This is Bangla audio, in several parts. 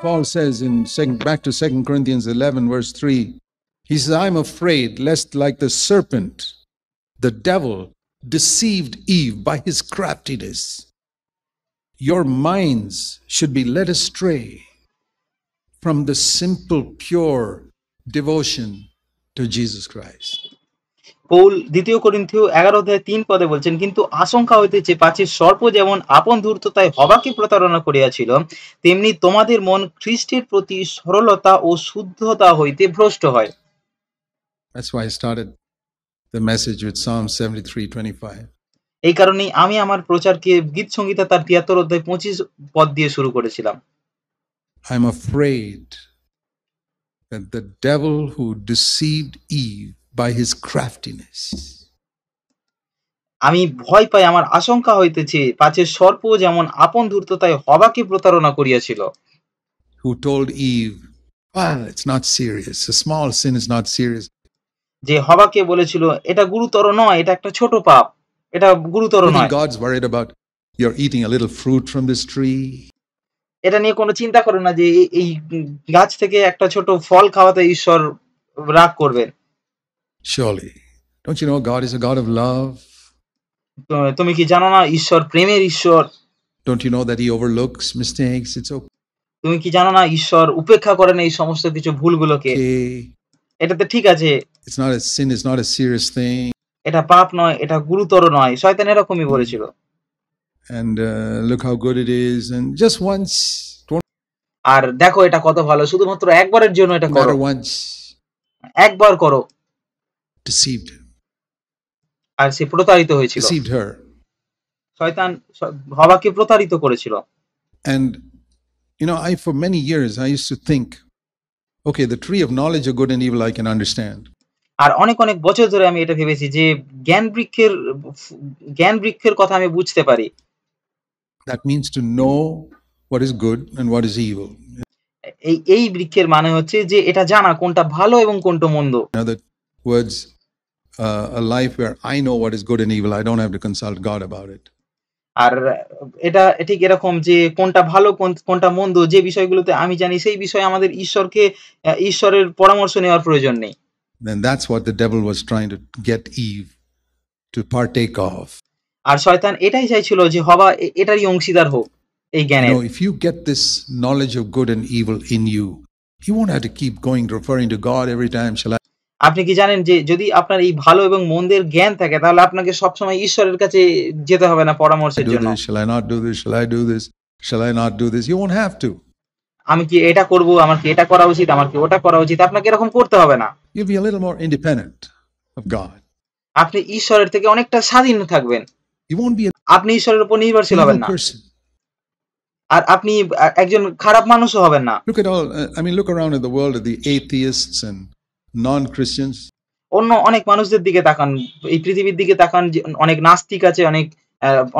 Paul says in back to 2 Corinthians 11 verse 3, he says, I'm afraid lest like the serpent, the devil deceived Eve by his craftiness. Your minds should be led astray from the simple, pure devotion to Jesus Christ. Paul 2 করিন্থীয় 11:3 বলছেন, কিন্তু আশঙ্কা হইতেছে পাছে সর্প যেমন আপন ধূর্ততায় হবাকে প্রতারণা করিয়াছিল, তেমনি তোমাদের মন খ্রিস্টের প্রতি সরলতা ও শুদ্ধতা হইতে ভ্রষ্ট হয়। That's why I started the message with Psalm 73:25. এই কারণেই আমি আমার প্রচারকে গীত সংহিতা তার 73:25 দিয়ে শুরু করেছিলাম। I'm afraid that the devil who deceived Eve by his craftiness. আমি ভয় পাই, আমার আশঙ্কা হইতেছে পাছে সর্প যেমন আপন ধূর্ততায় হবাকে প্রতারণা করিয়াছিল। Who told Eve, well, it's not serious. A small sin is not serious. যে হবাকে বলেছিল এটা গুরুতর নয়, এটা একটা ছোট পাপ, এটা গুরুতর নয়। God's worried about you're eating a little fruit from this tree. এটা নিয়ে কোনো চিন্তা করে না যে এই গাছ থেকে একটা ছোট ফল খাওয়াতে ঈশ্বর রাগ করবেন। Surely, don't you know God is a God of love? তুমি কি জানো না ঈশ্বর প্রেমের ঈশ্বর? Don't you know that he overlooks mistakes? It's okay. তুমি কি জানো না ঈশ্বর উপেক্ষা করেন এই সমস্ত কিছু ভুলগুলোকে? এটাতে ঠিক আছে। It's not a sin, it's not a serious thing. এটা পাপ নয়, এটা গুরুতর নয়। শয়তান এরকমই বলেছিল। And look how good it is, and just once. আর দেখো এটা কত ভালো, শুধুমাত্র একবারের জন্য এটা করো। Once. একবার করো। Deceived. আর সে প্রতারিত হয়েছিল। Deceived her. শয়তান হওয়াকে প্রতারিত করেছিল। And you know, for many years I used to think, okay, the tree of knowledge of good and evil I can understand. আর অনেক অনেক বছর ধরে আমি এটা ভেবেছি যে জ্ঞান বৃক্ষের কথা আমি বুঝতে পারি। That means to know what is good and what is evil. এই বৃক্ষের মানে হচ্ছে যে এটা জানা কোনটা ভালো এবং কোনটা মন্দ। In other words, a life where I know what is good and evil, I don't have to consult God about it. আর এটা ঠিক এরকম যে কোনটা ভালো কোনটা মন্দ, যে বিষয়গুলোতে আমি জানি সেই বিষয়ে আমাদের ঈশ্বরের পরামর্শ নেওয়ার প্রয়োজন নেই। Then that's what the devil was trying to get Eve to partake of. আর শয়তান এটাই চাইছিল যে হবা এটারই অংশীদার হোক এই জ্ঞানের। You know, if you get this knowledge of good and evil in you, you won't have to keep going referring to God every time. আপনি কি জানেন যে যদি আপনার এই ভালো এবং মন্দের জ্ঞান থাকে তাহলে আপনাকে সবসময় ঈশ্বরের কাছে যেতে হবে না পরামর্শের জন্য। Shall I not do this? Shall I do this? Shall I not do this? You won't have to. আমি কি এটা করব, আমার কি এটা করা উচিত, আমার কি ওটা করা উচিত, আপনাকে এরকম করতে হবে না। You'll be a little more independent of God. আপনি ঈশ্বরের থেকে অনেকটা স্বাধীন থাকবেন। You won't be আপনি ঈশ্বরের উপর নির্ভরশীল হবেন না। আর আপনি একজন খারাপ মানুষও হবেন না। Look at all, look around at the world at the atheists and non-Christians. অন্য অনেক মানুষদের দিকে তাকান, এই পৃথিবীর দিকে তাকান, অনেক নাস্তিক আছে,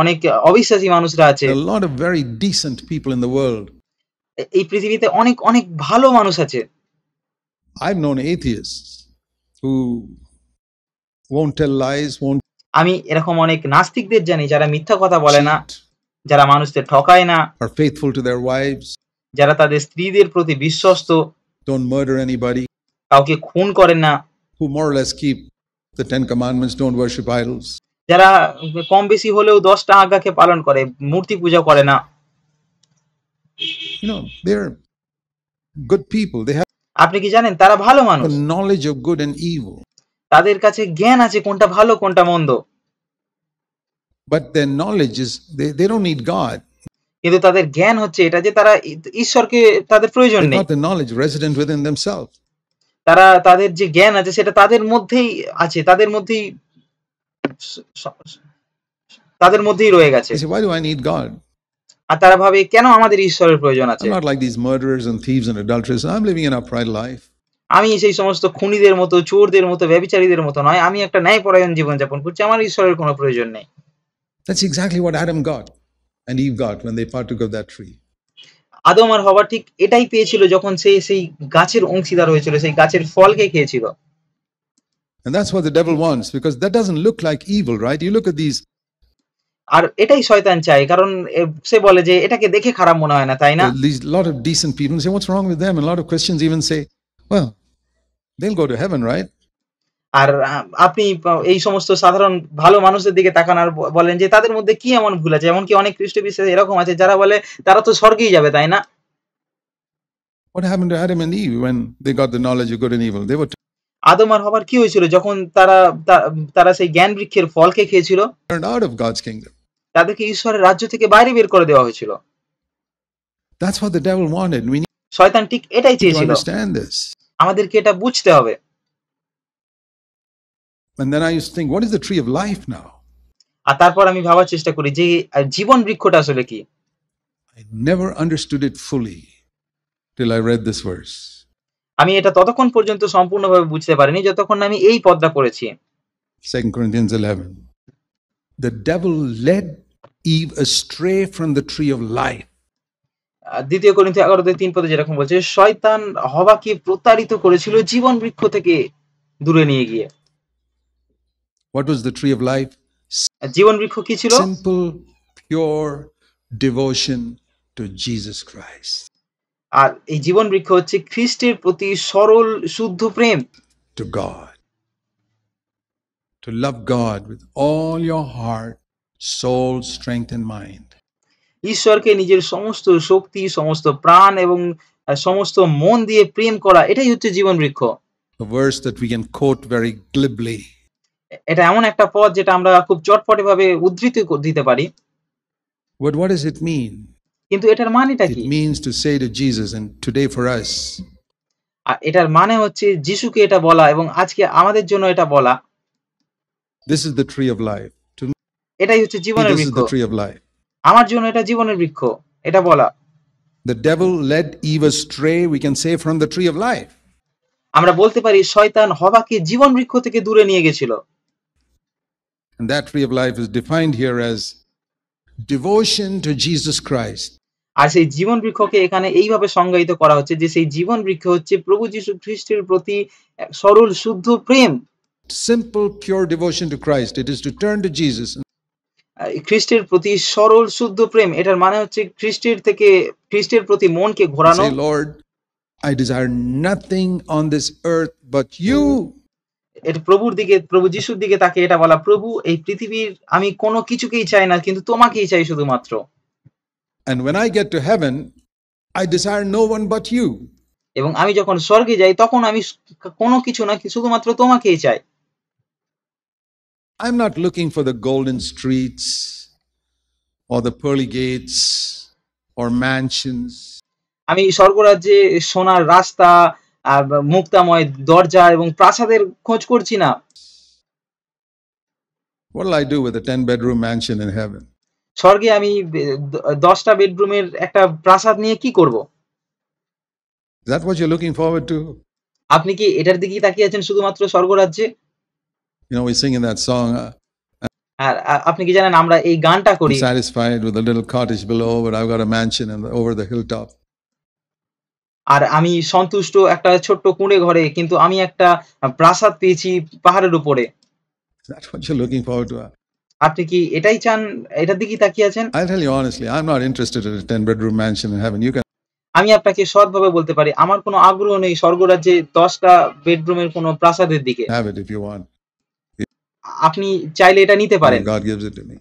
অনেক অবিশ্বাসী মানুষরা আছে। A lot of very decent people in the world. এই পৃথিবীতে অনেক অনেক ভালো মানুষ আছে। I've known atheists who won't tell lies, আমি এরকম অনেক নাস্তিকদের জানি যারা মিথ্যা কথা বলে না, যারা মানুষদের ঠকায় না, are faithful to their wives, যারা তাদের স্ত্রীদের প্রতি বিশ্বস্ত, don't murder anybody, কাউকে খুন করেন না, who more or less keep the 10 commandments, don't worship idols. যারা কম বেশি হলেও 10টা আজ্ঞাকে পালন করে, মূর্তি পূজা করে না। You know, they're good people. They have আপনি কি জানেন তারা ভালো মানুষ? the knowledge of good and evil. তাদের কাছে জ্ঞান আছে কোনটা ভালো কোনটা মন্দ। But their knowledge is they don't need God. কিন্তু তাদের জ্ঞান হচ্ছে এটা যে তারা ঈশ্বরকে তাদের প্রয়োজন নেই। Not the knowledge resident within themselves. তাদের যে জ্ঞান আছে সেটা তাদের মধ্যেই আছে, তাদের মধ্যেই রয়ে গেছে। Why do I need God? আর তারা ভাবে কেন আমাদের ঈশ্বরের প্রয়োজন আছে? I'm not like these murderers and thieves and adulterers. I'm living an upright life. আমি সেই সমস্ত খুনিদের মতো, চোরদের মতো, ব্যভিচারীদের মতো নয়, আমি একটা ন্যায়পরায়ণ জীবন যাপন করছি, আমার ঈশ্বরের কোনো প্রয়োজন নেই। That's exactly what Adam got and Eve got when they partook of that tree. আদম আর হওয়া ঠিক এটাই পেয়েছিল যখন সেই গাছের অংশীদার হয়েছিল, সেই গাছের ফলকে খেয়েছিল। And that's what the devil wants, because that doesn't look like evil, right? You look at these আর এটাই শয়তান চায়। কারণ সে বলে যে এটাকে দেখে খারাপ মনে হয় না, তাই না? These lot of decent people say, what's wrong with them? And a lot of Christians even say, well, they'll go to heaven, right? আর আপনি এই সমস্ত সাধারণ ভালো মানুষদের দিকে তাকান আর বলেন যে তাদের মধ্যে কি এমন ভুল আছে? এমনকি অনেক খ্রিস্ট বিশ্বাসী এরকম আছে যারা বলে তারা তো স্বর্গেই যাবে, তাই না? What happened to Adam and Eve when they got the knowledge of good and evil? They were আদম আর হওয়ার কি হয়েছিল যখন তারা সেই জ্ঞান বৃক্ষের ফলকে খেয়েছিল? turned out of God's kingdom. তাদেরকে ঈশ্বরের রাজ্য থেকে বাইরে বের করে দেওয়া হয়েছিল। That's what the devil wanted. We need শয়তান ঠিক এটাই to চেয়েছিল। understand this. আমাদেরকে এটা বুঝতে হবে। And then I used to think, what is the tree of life now? আর তারপর আমি ভাবার চেষ্টা করি যে জীবন বৃক্ষটা আসলে কি? I never understood it fully till I read this verse. আমি এটা ততক্ষণ পর্যন্ত সম্পূর্ণভাবে বুঝতে পারিনি যতক্ষণ না আমি এই পদটা পড়েছি। 2 Corinthians 11. The devil led Eve astray from the tree of life. দ্বিতীয় করিন্থীয় 11:3 পদে যেরকম বলছে, শয়তান হওয়াকে প্রতারিত করেছিল জীবন বৃক্ষ থেকে দূরে নিয়ে গিয়ে। What was the tree of life? জীবন বৃক্ষ কি ছিল? Simple, pure devotion to Jesus Christ. আর এই জীবন বৃক্ষ হচ্ছে খ্রিস্টের প্রতি সরল শুদ্ধ প্রেম। To God. To love God with all your heart, soul, strength and mind. ঈশ্বরকে নিজের সমস্ত শক্তি, সমস্ত প্রাণ এবং সমস্ত মন দিয়ে প্রেম করা, এটাই হচ্ছে জীবন বৃক্ষ। A verse that we can quote very glibly. এটা এমন একটা পদ যেটা আমরা খুব চটপটে ভাবে উদ্ধৃতি দিতে পারি। But what does it mean? কিন্তু এটার মানেটা কি? It means to say to Jesus, and today for us, এটার মানে হচ্ছে যিশুকে এটা বলা এবং আজকে আমাদের জন্য এটা বলা। this is the tree of life. To me, এটাই হচ্ছে জীবনের this is বৃক্ষ। the tree of life. আমার জন্য এটা জীবনের বৃক্ষ, এটা বলা। The devil led Eve astray, we can say, from the tree of life. আমরা বলতে পারি শয়তান হওয়াকে জীবন বৃক্ষ থেকে দূরে নিয়ে গেছিল। And that tree of life is defined here as devotion to Jesus Christ. আর সেই জীবন বৃক্ষকে এখানে এইভাবে সংজ্ঞায়িত করা হচ্ছে যে সেই জীবন বৃক্ষ হচ্ছে প্রভু যীশু খ্রিস্টের প্রতি সরল শুদ্ধ প্রেম। Simple, pure devotion to Christ. It is to turn to Jesus. খ্রিস্টের প্রতি সরল শুদ্ধ প্রেম, এটার মানে হচ্ছে খ্রিস্টের প্রতি মনকে ঘোরানো। Say, Lord, I desire nothing on this earth but you. এটা প্রভু যিশুর দিকে তাকে এটা বলা, প্রভু এই পৃথিবীর আমি কোনো কিছুকেই চাই না, কিন্তু তোমাকেই চাই শুধুমাত্র। And when I get to heaven, I desire no one but you. এবং আমি যখন স্বর্গে যাই তখন আমি কোনো কিছু না, শুধুমাত্র তোমাকেই চাই। I'm not looking for the golden streets or the pearly gates or mansions. আমি স্বর্গরাজ্যে সোনার রাস্তা, মুক্তাময় দরজা এবং প্রাসাদের খোঁজ করছি না। What will I do with a 10-bedroom mansion in heaven? স্বর্গে আমি 10টা বেডরুমের একটা প্রাসাদ নিয়ে কি করব? Is that what you're looking forward to? আপনি কি এটার দিকেই তাকিয়ে আছেন শুধুমাত্র স্বর্গরাজ্যে? You know, we sing in that song, আর আপনি কি জানেন আমরা এই গানটা করি, satisfied with a little cottage below, but I've got a mansion over the hilltop. আর আমি সন্তুষ্ট একটা ছোট্ট কুঁড়ে ঘরে, কিন্তু আমি একটা প্রাসাদ পেয়েছি পাহাড়ের উপরে। Is that what you're looking forward to? আপনি কি এটাই চান? এটার দিকেই তাকিয়ে আছেন? I'll tell you honestly, I'm not interested in a 10-bedroom mansion in heaven. You can আমি আপনাকে সৎভাবে বলতে পারি, আমার কোনো আগ্রহ নেই স্বর্গরাজ্যে 10টা বেডরুমের কোনো প্রাসাদের দিকে। have it if you want. আপনি চাইলে এটা নিতে পারেন। God gives it to me.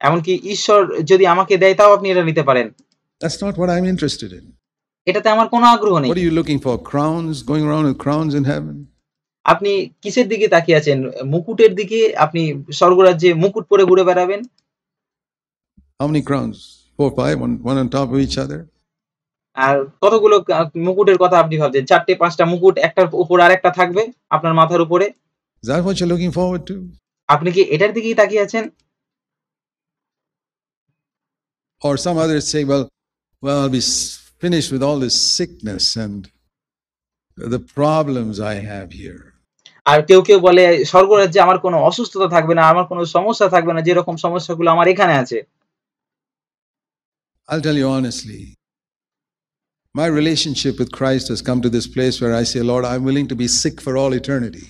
এমনকি ঈশ্বর যদি আমাকে দেয় তাও আপনি এটা নিতে পারেন। That's not what I'm interested in. এটাতে আমার কোনো আগ্রহ নেই। What are you looking for? Crowns? Going around with crowns in heaven? আপনি কিসের দিকে তাকিয়ে আছেন? মুকুটের দিকে? আপনি স্বর্গরাজ্যে মুকুট পরে ঘুরে বেড়াবেন? How many crowns? 4, 5, one on top of each other? আর কতগুলো মুকুটের কথা আপনি ভাবছেন? 4টে 5টা মুকুট একটার উপর আরেকটা থাকবে আপনার মাথার উপরে? Is that what you're looking forward to? আপনি কি এটার দিকেই তাকিয়ে আছেন? Or some others say, well, I'll be finished with all this sickness and the problems I have here. আর কেউ বলে স্বর্গরাজ্যে আমার কোনো অসুস্থতা থাকবে না, আমার কোনো সমস্যা থাকবে না, যেরকম সমস্যাগুলো আমার এখানে আছে। I'll tell you honestly, my relationship with Christ has come to this place where I say, Lord, I'm willing to be sick for all eternity.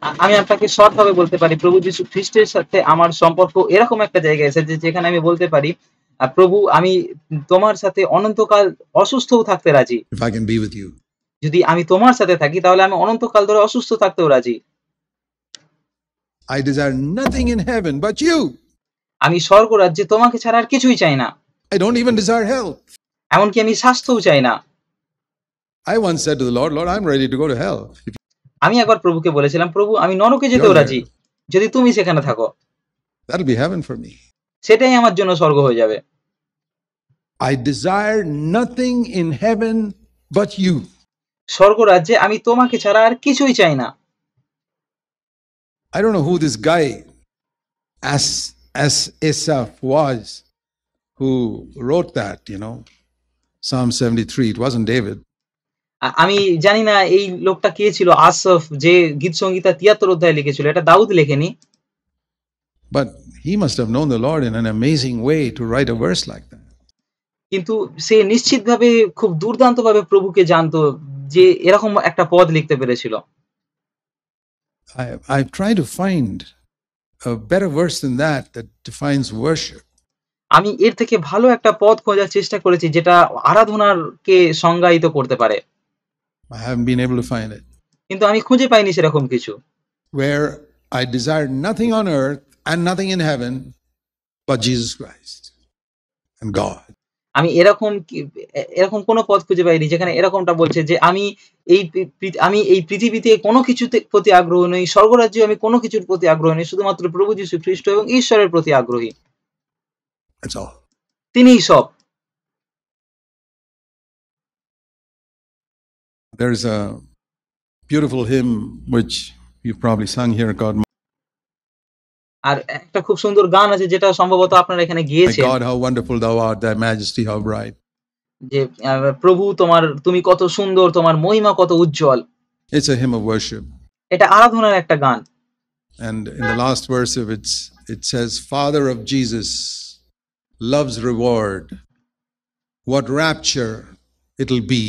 আমি আপনাকে শর্ট ভাবে বলতে পারি, প্রভু যীশু খ্রিস্টের সাথে আমার সম্পর্ক এরকম একটা জায়গায় এসেছে যেখানে আমি বলতে পারি, প্রভু আমি তোমার সাথে অনন্তকাল অসুস্থও থাকতে রাজি। if I can be with you. যদি আমি তোমার সাথে থাকি তাহলে আমি অনন্তকাল ধরে অসুস্থ থাকতেও রাজি। I desire nothing in heaven but you. আমি স্বর্গ রাজ্যে তোমাকে ছাড়া আর কিছুই চাই না, I don't even desire health. এমনকি আমি স্বাস্থ্যও চাই না। I once said to the Lord, Lord, I'm ready to go to hell. If আমি একবার প্রভুকে বলেছিলাম, প্রভু আমি নরকে you're যেতেও there, রাজি, যদি তুমি সেখানে থাকো, that'll be heaven for me. সেটাই আমার জন্য স্বর্গ হয়ে যাবে। I desire nothing in heaven but you. স্বর্গ রাজ্যে আমি তোমাকে ছাড়া আর কিছুই চাই না। I don't know who this guy as Asaph was who wrote that, Psalm 73. It wasn't David. আমি জানি না এই লোকটা কে ছিল, আসফ, যে গীত সংগীতা 73 অধ্যায় লিখেছিল, এটা দাউদ লেখেনি। But he must have known the Lord in an amazing way to write a verse like that. কিন্তু সে নিশ্চিতভাবে খুব দুর্দান্তভাবে প্রভুকে জানতো, যে এরকম একটা পদ লিখতে পেরেছিল। I've tried to find a better verse than that defines worship. আমি এর থেকে ভালো একটা পদ খোঁজার চেষ্টা করেছি যেটা আরাধনাকে সংজ্ঞায়িত করতে পারে, I haven't been able to find it. কিন্তু আমি খুঁজে পাইনি সেরকম কিছু। Where I desire nothing on earth and nothing in heaven but Jesus Christ and God. আমি এরকম কোনো পদ খুঁজে পাইনি যেখানে এরকমটা বলছে যে আমি এই পৃথিবীতে কোনো কিছুতে প্রতি আগ্রহ নেই, স্বর্গরাজ্যে আমি কোনো কিছুর প্রতি আগ্রহ নেই, শুধুমাত্র প্রভু যীশু খ্রিস্ট এবং ঈশ্বরের প্রতি আগ্রহী। That's all. তিনিই সব। There's a beautiful hymn which you've probably sung here called আর একটা খুব সুন্দর গান আছে যেটা সম্ভবত আপনারা এখানে My গিয়েছেন, God, how wonderful thou art, thy majesty how bright. যে প্রভু তুমি কত সুন্দর, তোমার মহিমা কত উজ্জ্বল। It's a hymn of worship. এটা আরাধনার একটা গান। And in the last verse of it says, Father of Jesus, love's reward, what rapture it'll be,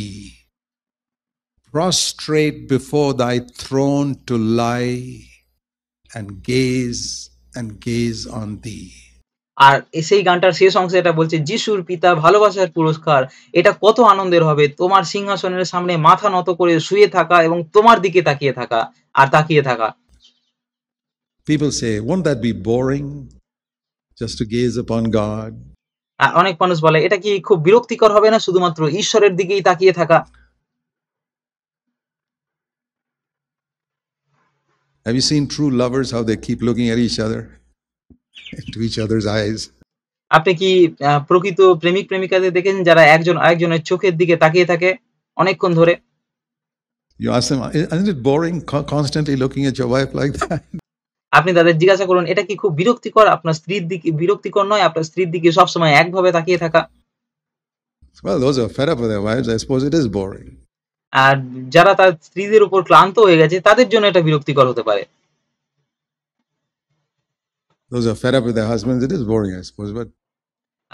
prostrate before thy throne to lie and gaze on thee. আর সেই গানটার শেষ অংশে এটা বলছে, যিশুর পিতা ভালোবাসার পুরস্কার, এটা কত আনন্দের হবে তোমার সিংহাসনের সামনে মাথা নত করে শুয়ে থাকা এবং তোমার দিকে তাকিয়ে থাকা আর তাকিয়ে থাকা। People say, won't that be boring just to gaze upon God? অনেক মানুষ বলে, এটা কি খুব বিরক্তিকর হবে না শুধুমাত্র ঈশ্বরের দিকেই তাকিয়ে থাকা? Have you seen true lovers, how they keep looking at each other, into each other's eyes? আপনি কি প্রকৃত প্রেমিক প্রেমিকাদের দেখেছেন যারা একজন আরেকজনের চোখের দিকে তাকিয়ে থাকে অনেকক্ষণ ধরে? You ask them, isn't it boring constantly looking at your wife like that? আপনি তাদের জিজ্ঞাসা করুন, এটা কি খুব বিরক্তিকর আপনার স্ত্রীর দিকে, বিরক্তিকর নয় আপনার স্ত্রীর দিকে সবসময় একভাবে তাকিয়ে থাকা? Well, those who are fed up with their wives, I suppose it is boring. আর যারা তার স্ত্রীদের উপর ক্লান্ত হয়ে গেছে তাদের জন্য এটা বিরক্তিকর হতে পারে। Those who are fed up with their husbands, it is boring, I suppose. But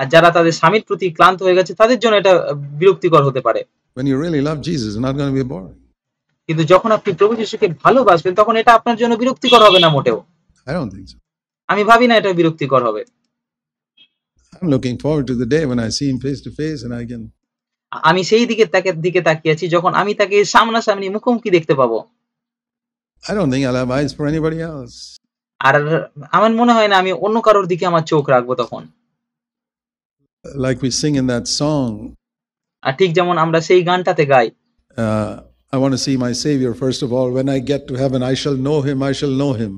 আর যারা তাদের স্বামীর প্রতি ক্লান্ত হয়ে গেছে তাদের জন্য এটা বিরক্তিকর হতে পারে। when you really love Jesus, it's not going to be boring. কিন্তু যখন আপনি প্রভু যিশুকে ভালোবাসবেন তখন এটা আপনার জন্য বিরক্তিকর হবে না মোটেও। I don't think so. আমি ভাবি না এটা বিরক্তিকর হবে। I'm looking forward to the day when I see him face to face and I can. আমি সেই দিকে তাকিয়ে আছি যখন আমি তাকে সামনাসামনি মুখোমুখি দেখতে পাবো। I don't think I'll have eyes for anybody else. আর আমার মনে হয় না আমি অন্য কারোর দিকে আমার চোখ রাখবো তখন। Like we sing in that song, আর ঠিক যেমন আমরা সেই গানটাতে গাই, I want to see my Savior first of all. When I get to heaven, I shall know him, I shall know him.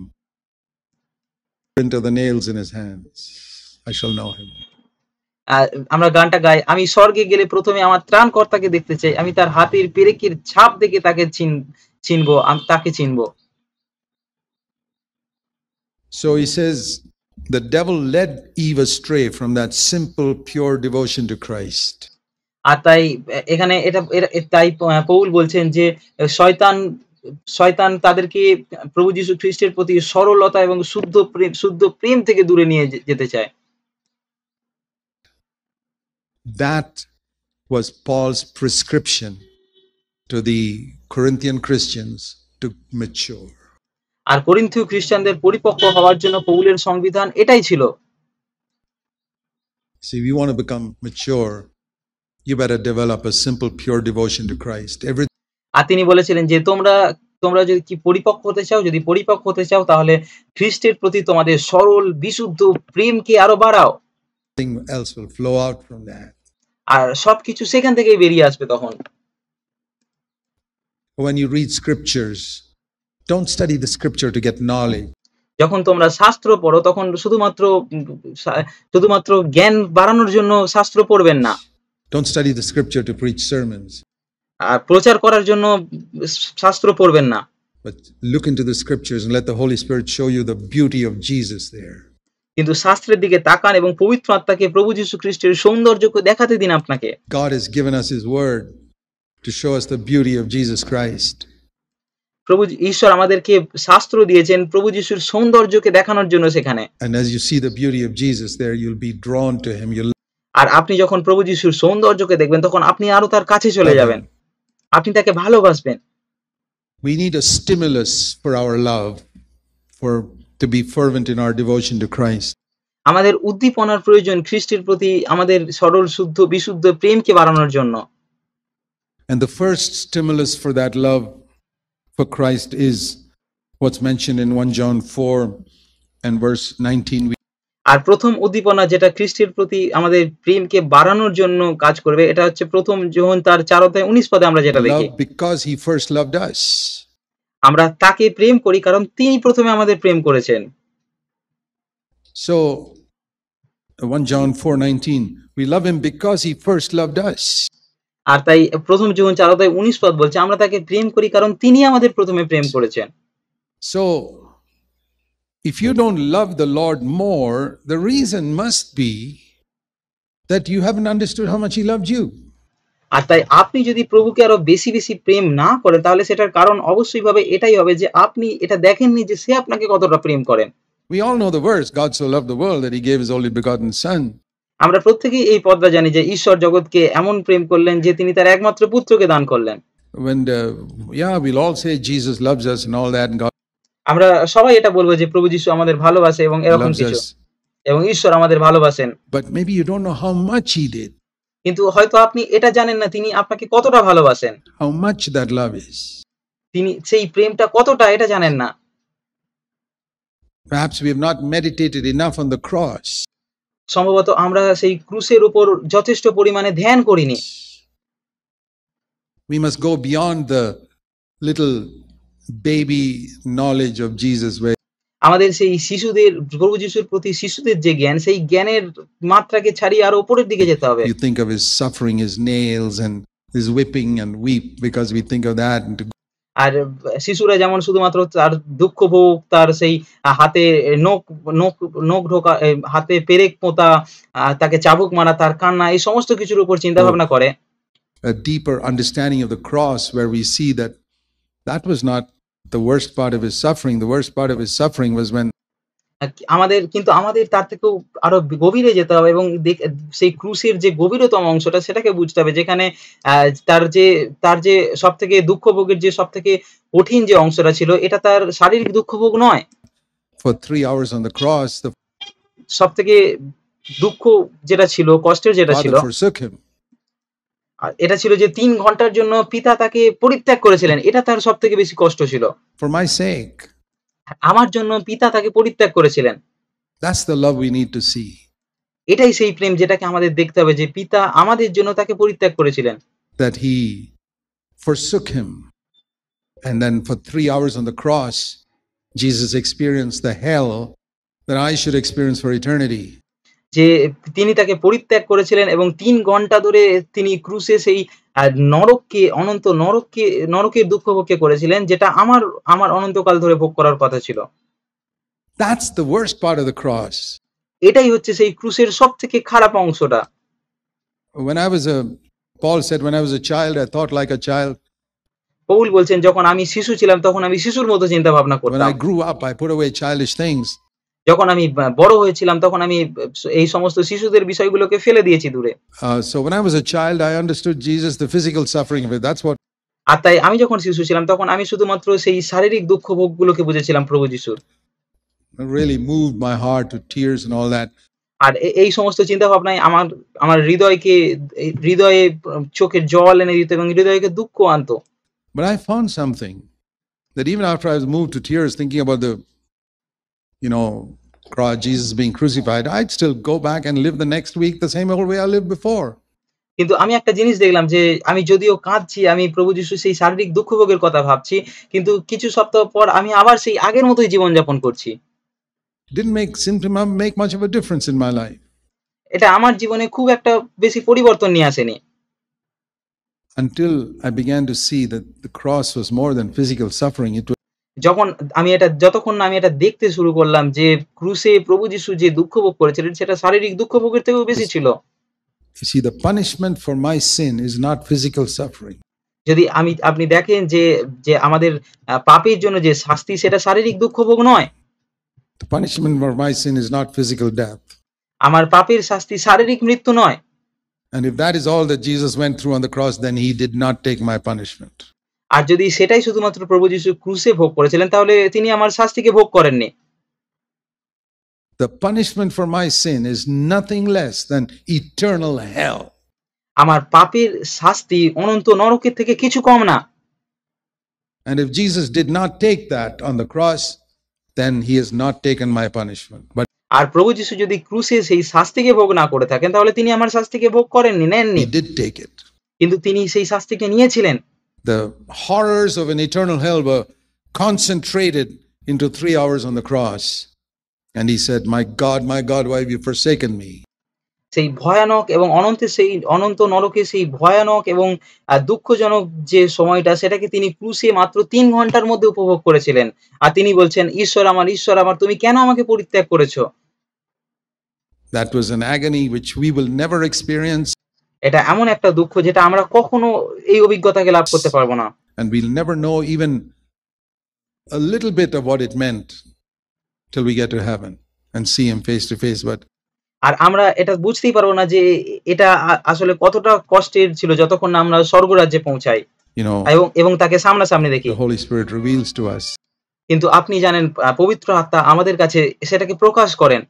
Into the nails in his hands, I shall know him. আমরা গানটা গাই, আমি স্বর্গে গেলে প্রথমে আমার ত্রাণকর্তাকে দেখতে চাই, আমি তার হাতের পেরেকের ছাপ দেখে তাকে চিনবো, আমি তাকে চিনবো। So he says, the devil led Eve astray from that simple, pure devotion to Christ. আর তাই এখানে তাই পৌল বলছেন যে শয়তান তাদেরকে প্রভু যীশু খ্রিস্টের প্রতি সরলতা এবং শুদ্ধ প্রেম থেকে দূরে নিয়ে যেতে চায়। That was Paul's prescription to the Corinthian Christians to mature. আর করিন্থীয় খ্রিস্টানদের পরিপক্ক হওয়ার জন্য পৌলের সংবিধান এটাই ছিল। See, we want to become mature. You better develop a simple, pure devotion to Christ. আর তিনি বলেছিলেন যে তোমরা যদি কি পরিপক্ক হতে চাও, যদি পরিপক্ক হতে চাও তাহলে খ্রিস্টের প্রতি তোমাদের সরল বিশুদ্ধ প্রেমকে আরো বাড়াও। Everything else will flow out from that. আর সবকিছু সেখান থেকেই বেরিয়ে আসবে তখন। When you read scriptures, don't study the scripture to get knowledge. যখন তোমরা শাস্ত্র পড়ো তখন শুধুমাত্র জ্ঞান বাড়ানোর জন্য শাস্ত্র পড়বেন না। Don't study the scripture to preach sermons. আর প্রচার করার জন্য শাস্ত্র পড়বেন না। But look into the scriptures and let the Holy Spirit show you the beauty of Jesus there. কিন্তু শাস্ত্রের দিকে তাকান এবং পবিত্র আত্মাকে প্রভু যীশু খ্রিস্টের সৌন্দর্যকে দেখাতে দিন আপনাকে। God has given us His word to show us the beauty of Jesus Christ. প্রভু ঈশ্বর আমাদেরকে শাস্ত্র দিয়েছেন প্রভু যীশুর সৌন্দর্যকে দেখানোর জন্য সেখানে। And as you see the beauty of Jesus there, you'll be drawn to Him. আর আপনি যখন প্রভু যীশুর সৌন্দর্যকে দেখবেন তখন আপনি আরো তার কাছে চলে যাবেন, আপনি তাকে ভালোবাসবেন। We need a stimulus for our love, to be fervent in our devotion to Christ. আমাদের উদ্দীপনার প্রয়োজন খ্রিস্টের প্রতি আমাদের সরল শুদ্ধ বিশুদ্ধ প্রেমকে বাড়ানোর জন্য। And the first stimulus for that love for Christ is what's mentioned in 1 John 4 and verse 19. আর প্রথম উদ্দীপনা যেটা খ্রিস্টের প্রতি আমাদের প্রেমকে বাড়ানোর জন্য কাজ করবে এটা হচ্ছে প্রথম যোহন তার 4:19 পদে আমরা যেটা দেখি, because he first loved us. আমরা তাকে প্রেম করি কারণ তিনি প্রথমে আমাদের প্রেম করেছেন। So 1 John 4:19, we love him because he first loved us. আর তাই প্রথম যোহন 4:19 পদ বলছে আমরা তাকে প্রেম করি কারণ তিনি আমাদের প্রথমে প্রেম করেছেন। So if you don't love the Lord more, the reason must be that you haven't understood how much he loved you. আর তাই আপনি যদি প্রভুকে আরো বেশি বেশি প্রেম না করেন তাহলে সেটার কারণ অবশ্যই ভাবে এটাই হবে যে আপনি এটা দেখেননি যে সে আপনাকে কতটা প্রেম করেন। We all know the verse, God so loved the world that he gave his only begotten son. আমরা প্রত্যেকেই এই পদটা জানি যে ঈশ্বর জগৎকে এমন প্রেম করলেন যে তিনি তার একমাত্র পুত্রকে দান করলেন। When we'll all say Jesus loves us and all that, and God, আমরা সবাই এটা বলবো যে প্রভু যীশু আমাদের ভালোবাসে এবং এরকম কিছু, এবং ঈশ্বর আমাদের ভালোবাসেন। But maybe you don't know how much he did. কিন্তু হয়তো আপনি এটা জানেন না তিনি আপনাকে কতটা ভালোবাসেন, how much that love is. তিনি সেই প্রেমটা কতটা এটা জানেন না। Perhaps we have not meditated enough on the cross. সম্ভবত আমরা সেই ক্রুশের উপর যথেষ্ট পরিমাণে ধ্যান করিনি। We must go beyond the little baby knowledge of Jesus, where আমাদের সেই শিশুদের প্রভু যীশুর প্রতি শিশুদের যে জ্ঞান সেই জ্ঞানের মাত্রাকে ছাড়িয়ে আরো উপরের দিকে যেতে হবে। You think of his suffering, his nails and his whipping and weep because we think of that. আর শিশুরা যেমন শুধুমাত্র তার দুঃখ ভোগ, তার সেই হাতে নখ ঢোকা, হাতে পেরেক পোঁতা, তাকে চাবুক মারা, তার কান্না, এই সমস্ত কিছুর উপর চিন্তা ভাবনা করে। A deeper understanding of the cross where we see that that was not the worst part of his suffering. The worst part of his suffering was when আমাদের তার থেকেও আরো গভীরে যেতে হবে এবং সেই ক্রুশের যে গভীরতম অংশটা সেটাকে বুঝতে হবে, যেখানে তার যে সব থেকে দুঃখ ভোগের যে সব থেকে কঠিন যে অংশটা ছিল এটা তার শারীরিক দুঃখ ভোগ নয়। For 3 hours on the cross, সব থেকে দুঃখ যেটা ছিল, কষ্টের যেটা ছিল, এটা ছিল যে 3 ঘন্টার জন্য পিতা তাকে পরিত্যাগ করেছিলেন। এটা তার সব থেকে বেশি কষ্ট ছিল। For my sake. আমার জন্য পিতা তাকে পরিত্যাগ করেছিলেন। That's the love we need to see. এটাই সেই প্রেম যেটাকে আমাদের দেখতে হবে যে পিতা আমাদের জন্য তাকে পরিত্যাগ করেছিলেন। That he forsook him. And then for 3 hours on the cross, Jesus experienced the hell that I should experience for eternity. যে তিনি তাকে পরিত্যাগ করেছিলেন এবং 3 ঘন্টা ধরে তিনি ক্রুশে সেই নরককে, অনন্ত নরকের দুঃখ ভোগ করেছিলেন, যেটা আমার অনন্তকাল ধরে ভোগ করার কথা ছিল। That's the worst part of the cross. এটাই হচ্ছে সেই ক্রুশের সবথেকে খারাপ অংশটা। Paul said, when I was a child, I thought like a child. Paul বলছেন যখন আমি শিশু ছিলাম তখন আমি শিশুর মতো চিন্তা ভাবনা করতাম। When I grew up, I put away childish things. যখন আমি বড় হয়েছিলাম তখন আমি এই সমস্ত শিশুদের বিষয়গুলোকে ফেলে দিয়েছি দূরে। So when I was a child, I understood Jesus, the physical suffering of it. That's what আর তাই আমি যখন শিশু ছিলাম তখন আমি শুধুমাত্র সেই শারীরিক দুঃখ ভোগগুলোকে বুঝেছিলাম প্রভু যিশুর। It really moved my heart to tears and all that. আর এই সমস্ত চিন্তা ভাবনাই আমার আমার হৃদয়কে হৃদয়ে চোখের জল এনে দিত এবং হৃদয়কে দুঃখ আনতো। But I found something that even after I was moved to tears thinking about the, cross, Jesus being crucified, I'd still go back and live the next week the same old way I lived before. কিন্তু আমি একটা জিনিস দেখলাম যে আমি যদিও কাঁদছি, আমি প্রভু যিশুর সেই শারীরিক দুঃখ ভোগের কথা ভাবছি, কিন্তু কিছু সপ্তাহ পর আমি আবার সেই আগের মতোই জীবনযাপন করছি। It didn't make much of a difference in my life এটা আমার জীবনে খুব একটা বেশি পরিবর্তন নিয়ে আসেনি। until I began to see that the cross was more than physical suffering. যতক্ষণ না আমি এটা দেখতে শুরু করলাম যে ক্রুশে প্রভু যিশু যে দুঃখ ভোগ করেছিলেন সেটা শারীরিক দুঃখ ভোগের থেকেও বেশি ছিল। You see, the punishment for my sin is not physical suffering. যদি আপনি দেখেন যে যে আমাদের পাপের জন্য যে শাস্তি সেটা শারীরিক দুঃখ ভোগ নয়। The punishment for my sin is not physical death. আমার পাপের শাস্তি শারীরিক মৃত্যু নয়। And if that is all that Jesus went through on the cross, then he did not take my punishment. আর যদি সেটাই শুধুমাত্র প্রভু যিশু ক্রুশে ভোগ করেছিলেন তাহলে তিনি আমার শাস্তিকে ভোগ করেননি। The punishment for my sin is nothing less than eternal hell. আমার পাপের শাস্তি অনন্ত নরকের থেকে কিছু কম না। And if Jesus did not take that on the cross, then he has not taken my punishment. But আর প্রভু যিশু যদি ক্রুশে সেই শাস্তিকে ভোগ না করে থাকেন তাহলে তিনি আমার শাস্তিকে ভোগ করেননি, নেননি। he did take it. কিন্তু তিনি সেই শাস্তিকে নিয়েছিলেন। The horrors of an eternal hell were concentrated into 3 hours on the cross. And he said, my God, why have you forsaken me? সেই ভয়ানক এবং অনন্ত নরকে সেই ভয়ানক এবং দুঃখজনক যে সময়টা সেটাকে তিনি ক্রুশে মাত্র 3 ঘন্টার মধ্যে উপভোগ করেছিলেন। আর তিনি বলছেন, ঈশ্বর আমার তুমি কেন আমাকে পরিত্যাগ করেছো? That was an agony which we will never experience. এটা এমন একটা দুঃখ যেটা আমরা কখনো এই অভিজ্ঞতাকে লাভ করতে পারবো না। And we'll never know even a little bit of what it meant till we get to heaven and see him face to face. But আর আমরা এটা বুঝতেই পারবো না যে এটা আসলে কতটা কষ্টের ছিল যতক্ষণ না আমরা স্বর্গরাজ্যে পৌঁছাই এবং তাকে সামনাসামনি দেখি। the Holy Spirit reveals to us. কিন্তু আপনি জানেন পবিত্র আত্মা আমাদের কাছে সেটাকে প্রকাশ করেন।